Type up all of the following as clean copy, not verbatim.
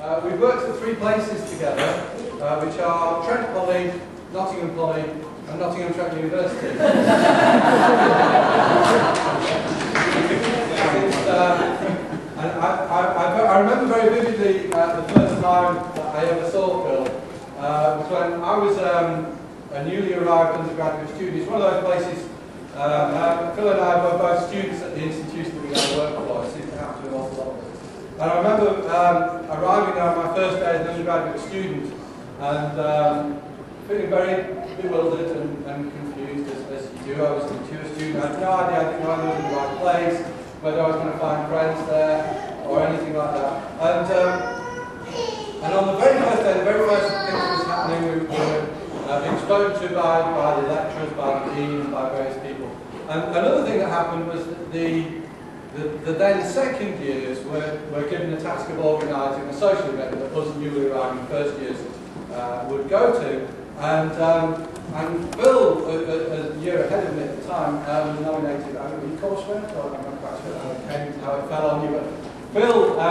We've worked at 3 places together, which are Trent Poly, Nottingham Poly, and Nottingham Trent University. And I remember very vividly the first time that I ever saw Phil was when I was a newly arrived undergraduate student. It's one of those places. Phil and I were both students at the institution that we now work for. It seems to happen to an awful lot of us. And I remember arriving there on my first day as an undergraduate student and feeling very bewildered and confused as you do. I was a mature student. I had no idea. I didn't know I was in the right place, whether I was going to find friends there or anything like that. And on the very first day, the very first thing that was happening, we were being spoken to by the lecturers, by the dean, and by various people. And another thing that happened was that the then second years were given the task of organising a social event that us newly arriving first years would go to. And Phil, a year ahead of me at the time, was nominated. I don't know, courseware, or I'm not quite sure how it fell on you, but Phil, I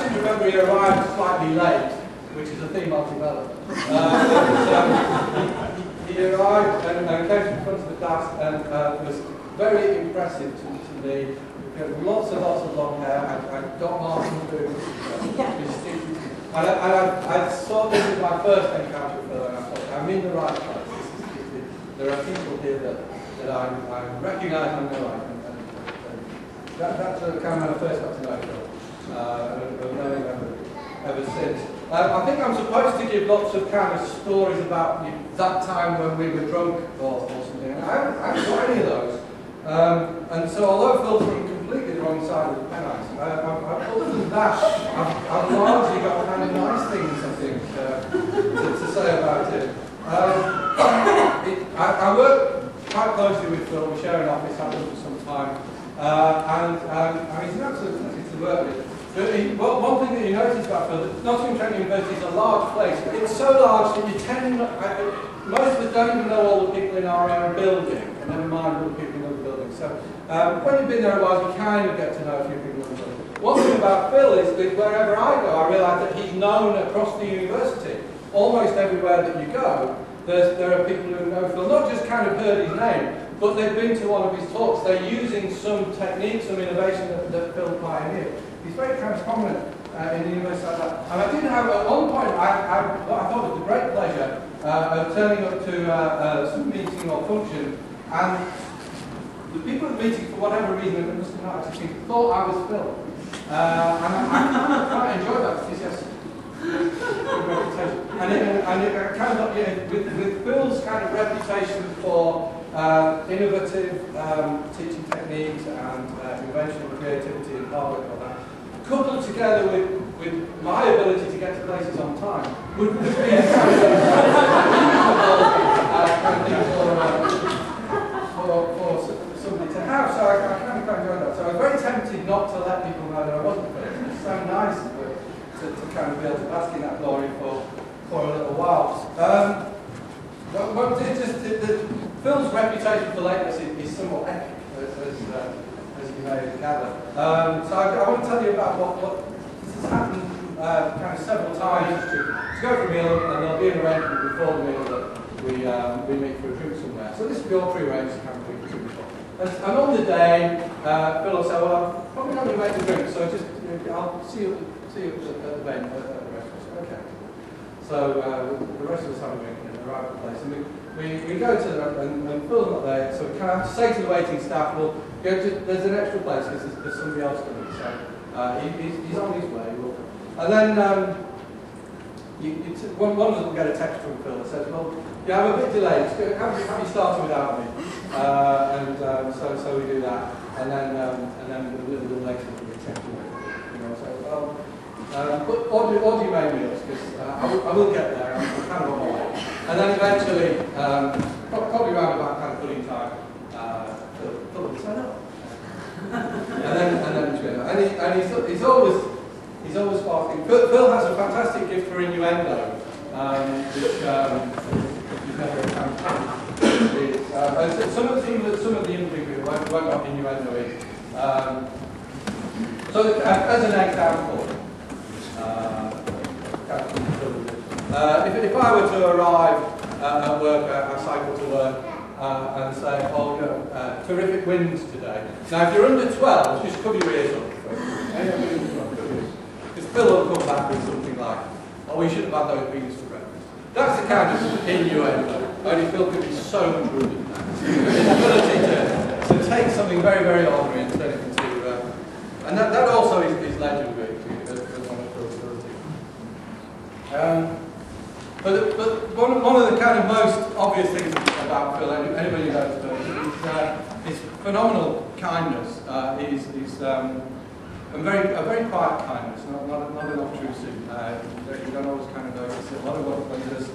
seem to remember he arrived slightly late, which is a theme I'll develop. He arrived and came to the front of the class and was very impressive to me. He had lots and long hair, and Doc Martin boots, and I saw this as my first encounter with Phil, and I thought, I'm in the right place. There are people here that I recognise and know. That's kind of when I first got to know Phil. I've known him ever since. I think I'm supposed to give lots of kind of stories about that time when we were drunk or something. And I haven't got any of those. And so although Phil's from completely the wrong side of the Pennines, other than that, I've largely got kind of nice things, I think, to say about it. I work quite closely with Phil. We share an office, I've done for some time. And he's an absolute pleasure to work with. But one thing that you notice about Phil, that Nottingham Trent University is a large place. It's so large that you tend, most of us don't even know all the people in our own building, and never mind all the people in other buildings. So when you've been there a while, you kind of get to know a few people in the building. One thing about Phil is that wherever I go, I realise that he's known across the university. Almost everywhere that you go, there are people who know Phil, not just kind of heard his name, but they've been to one of his talks. They're using some technique, some innovation that Phil pioneered. He's very kind of prominent in the university like that. And I did have, at one point, what I thought was a great pleasure of turning up to some meeting or function, and the people at the meeting, for whatever reason, it must have not actually seen, thought I was Phil. And I kind of quite enjoyed that, because yes, and it kind of, with Phil's kind of reputation for innovative teaching techniques and invention and creativity and hard work, all that, coupled together with my ability to get to places on time, would be a kind of thing for somebody to have. So I kind of enjoyed that. So I was very tempted not to let people know that I wasn't Phil. It's so nice to kind of be able to bask in that glory for a little while. Phil's reputation for lateness is somewhat epic, as you may gather. So I want to tell you about what this has happened kind of several times to go for a meal, and there'll be an arrangement before the meal that we meet for a drink somewhere. So this will be all pre-arranged kind of week before. And on the day, Phil will say, well, I'm probably not going to make the drink, so just I'll see you at the event at the restaurant. Okay. So the rest of us have a drink and arrive at the place, and we go to the, and Phil's not there, so we kind of have to say to the waiting staff, well, there's an extra place because there's somebody else coming, so he's on his way. And then one of us will get a text from Phil that says, well, yeah, I'm a bit delayed, have you started without me? So we do that, and then a little later we get text from him. So, order your main meals, because I will get there, I'm kind of on my way. And then eventually, probably around about kind of pudding time, Phil will turn up. and then he's always sparking. Phil has a fantastic gift for innuendo, which you've never encountered. Some of the young people won't have innuendo in. So as an example, If I were to arrive at work, I cycle to work, and say, oh, you know, terrific winds today. Now, if you're under 12, just cover your ears up. Because Phil will come back with something like, oh, we should have had those beans for breakfast. That's the kind of innuendo. Only Phil could be so much ruder than that. His ability to take something very, very ordinary and turn it into... and that also is legendary as one of Phil's abilities. But one of the kind of most obvious things about Phil, anybody who knows Phil, is phenomenal kindness. He's a very quiet kindness, not an obtrusive. You don't always kind of notice it. A lot of what he does,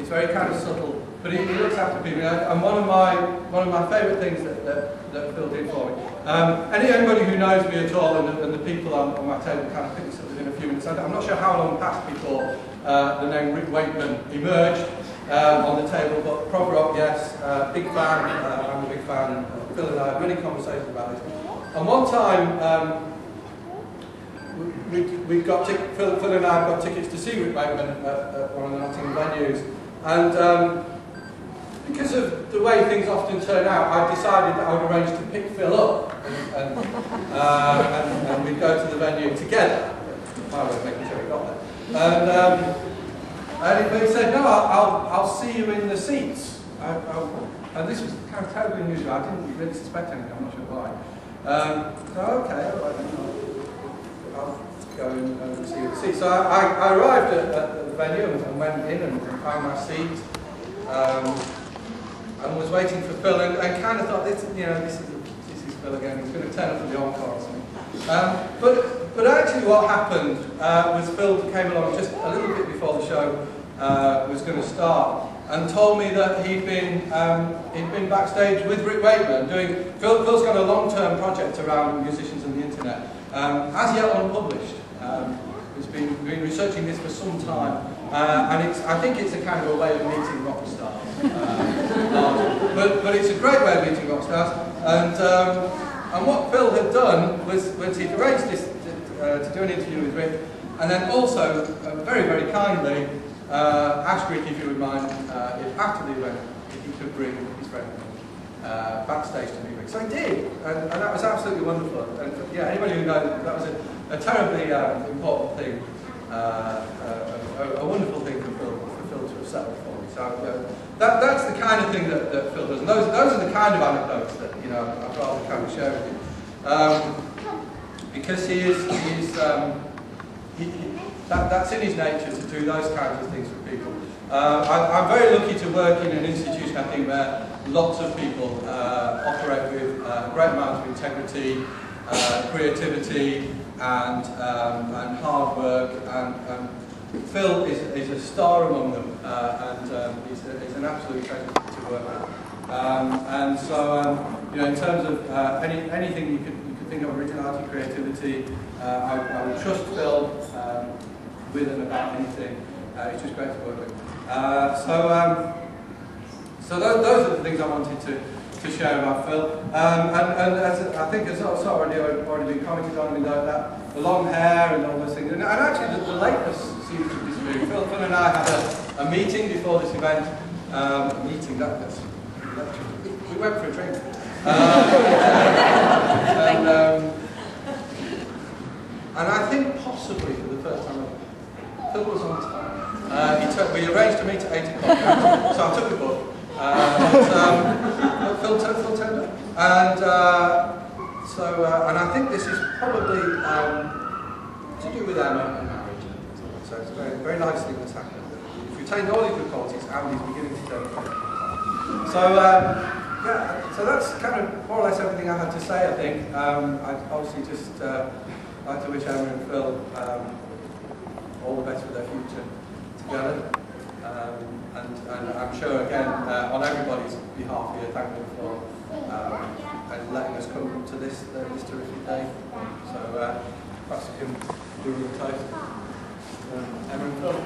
it's very kind of subtle, but he looks after people. And one of my favourite things that Phil did for me. Anybody who knows me at all, and the people on my table kind of pick this up within a few minutes. I'm not sure how long passed before the name Rick Wakeman emerged on the table, but prog rock, yes, big fan. I'm a big fan. Phil and I had many conversations about this. And one time, Phil and I got tickets to see Rick Wakeman at one of the Nottingham venues, and because of the way things often turn out, I decided that I would arrange to pick Phil up and we'd go to the venue together. My way of making sure he got there. But he said, no, I'll see you in the seats. And this was kind of terribly unusual. I didn't really suspect anything, I'm not sure why. So, okay, all right, I'll go and see you in the seats. So I arrived at the venue and went in and found my seat. And was waiting for Phil and kind of thought, this is Phil again, he's going to turn up for the encore or something. But actually what happened was Phil came along just a little bit before the show was going to start and told me that he'd been backstage with Rick Wakeman doing, Phil's got a long-term project around musicians and the internet, as yet unpublished. He's been researching this for some time, and I think it's a kind of a way of meeting rock stars. But it's a great way of meeting rock stars, and what Phil had done was he'd arranged this to do an interview with Rick, and then also very, very kindly asked Rick if he would mind if after the event if he could bring his friend backstage to meet Rick. So he did, and that was absolutely wonderful. And yeah, anybody who knows, that was a terribly important thing, a wonderful thing for Phil to have settled for me. So that's the kind of thing that Phil does. And those are the kind of anecdotes that I'd rather kind of share with you, because that's in his nature to do those kinds of things for people. I'm very lucky to work in an institution, I think, where lots of people operate with a great amount of integrity, creativity, and hard work. And Phil is a star among them, and he's an absolute treasure to work with. And so, in terms of anything you could think of, originality, creativity, I would trust Phil with and about anything. It's just great to work with. So those are the things I wanted to share about Phil. And as I think it's already been commented on, that the long hair and all those things. And actually the lateness seems to be disappearing. Phil and I had a meeting before this event. We went for a drink. And I think possibly for the first time, Phil was on time. We arranged to meet at 8 o'clock, so I took the book. But Phil turned up. And I think this is probably to do with Emma and marriage. So it's a very, very nice thing that's happened. He's retained all his good qualities and he's beginning to turn up. So, yeah, so that's kind of more or less everything I had to say, I think. I'd obviously just like to wish Emma and Phil all the best for their future together. And I'm sure, again, on everybody's behalf here, thank them for and letting us come to this terrific day. So perhaps you can do a little toast. Emma and Phil.